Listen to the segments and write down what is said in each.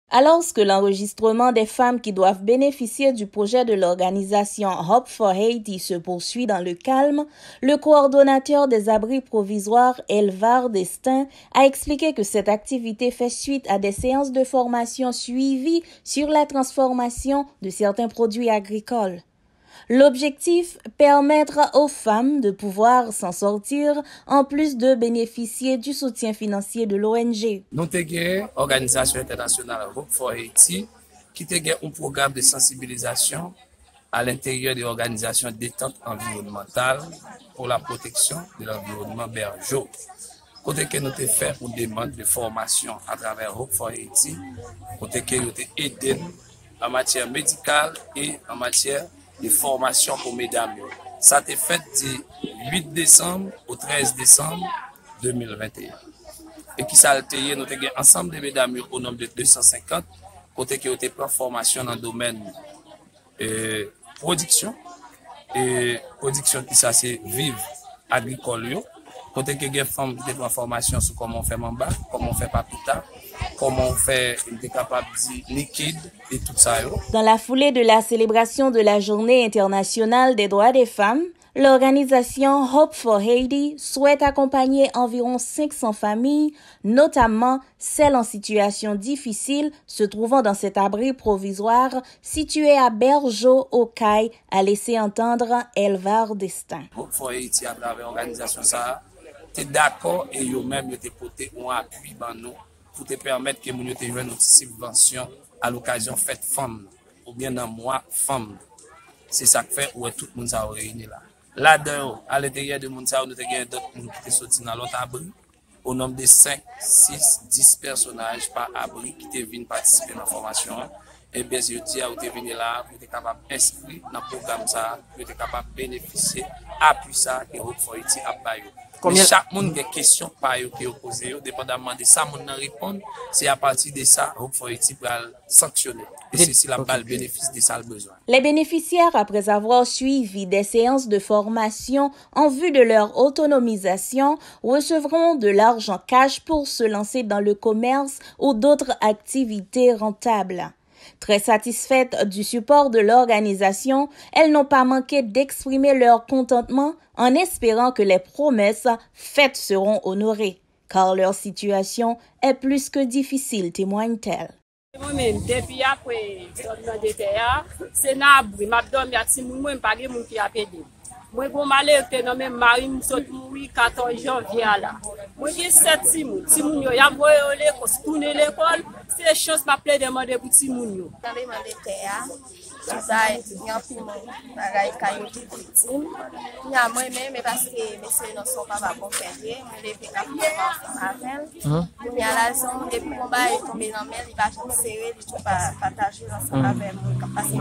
Alors que l'enregistrement des femmes qui doivent bénéficier du projet de l'organisation Hope for Haiti se poursuit dans le calme, le coordonnateur des abris provisoires, Elvar Destin, a expliqué que cette activité fait suite à des séances de formation suivies sur la transformation de certains produits agricoles. L'objectif, permettre aux femmes de pouvoir s'en sortir, en plus de bénéficier du soutien financier de l'ONG. Nous avons l'Organisation internationale Hope for Haiti, qui a un programme de sensibilisation à l'intérieur des organisations de détente environnementale pour la protection de l'environnement bergeau. Côté que nous avons fait une demande de formation à travers Hope for Haiti, côté que nous avons aidé en matière médicale et en matière de formation pour mesdames. Ça a été fait du 8 décembre au 13 décembre 2021. Et qui s'est altéré, nous avons ensemble de mesdames au nombre de 250, côté qui ont été pris formation dans le domaine production. Et production qui ça c'est vivre agricole. Côté que les femmes qui ont pris formation sur comment on fait mamba, comment on fait papita, comment on fait des capables liquide et tout ça. Dans la foulée de la célébration de la Journée internationale des droits des femmes, l'organisation Hope for Haiti souhaite accompagner environ 500 familles, notamment celles en situation difficile se trouvant dans cet abri provisoire situé à Bergeau, au Caille, a laissé entendre Elvar Destin. Hope for Haiti, à travers l'organisation, ça, tu es d'accord et eux-mêmes, ils te porté un appui dans nous pour te permettre que nous ayons une subvention à l'occasion fête femme ou bien dans mois femme. C'est ça que fait où tout le monde a réuni là. Là-dedans, à l'intérieur de Mounsa, nous avons d'autres qui sont sortis dans l'autre abri. Au nombre de 5, 6, 10 personnages par abri qui viennent participer dans la formation. Et bien, je dis à vous de venir là, vous êtes capable d'inscrire dans le programme, vous êtes capable de bénéficier appui ça et Hope for Haiti à Bayo. Mais chaque monde a des questions qui sont posées, dépendamment de ça, monde répond. C'est à partir de ça, Hope for Haiti pour sanctionner. Et c'est si la balle bénéfice de ça le besoin. Les bénéficiaires, après avoir suivi des séances de formation en vue de leur autonomisation, recevront de l'argent cash pour se lancer dans le commerce ou d'autres activités rentables. Très satisfaites du support de l'organisation, elles n'ont pas manqué d'exprimer leur contentement en espérant que les promesses faites seront honorées, car leur situation est plus que difficile, témoigne-t-elle. Moi-même, depuis après, c'est n'abri, m'a dormi à Timoun, moi, pas de monde qui a pédé. Moi, bon malheur, que non même mari, me saute mourir 14 janvier là. Moi, j'ai 7 Timoun, yo, y'a voyé l'école, tourner l'école, c'est chance m'a plaît demander pour Timoun yo. Ça y a plus bagaille caillou victime il y a moi même parce que messieurs ne sont pas accompagnés mais les avec il y a la zone depuis qu'on va tomber dans mer il va serrer il tout partager ensemble avec moi parce que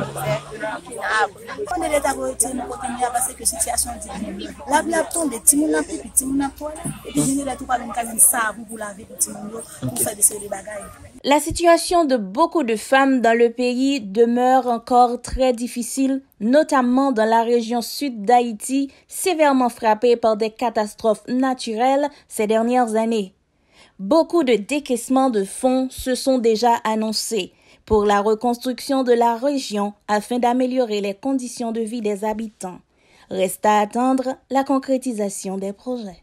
on est l'état côté nous continuer parce que situation difficile la tombe petit moun plus petit moun toi et puis il est tout pas même ça pour laver petit moun pour faire des bagailles. La situation de beaucoup de femmes dans le pays demeure encore très difficile, notamment dans la région sud d'Haïti, sévèrement frappée par des catastrophes naturelles ces dernières années. Beaucoup de décaissements de fonds se sont déjà annoncés pour la reconstruction de la région afin d'améliorer les conditions de vie des habitants. Reste à attendre la concrétisation des projets.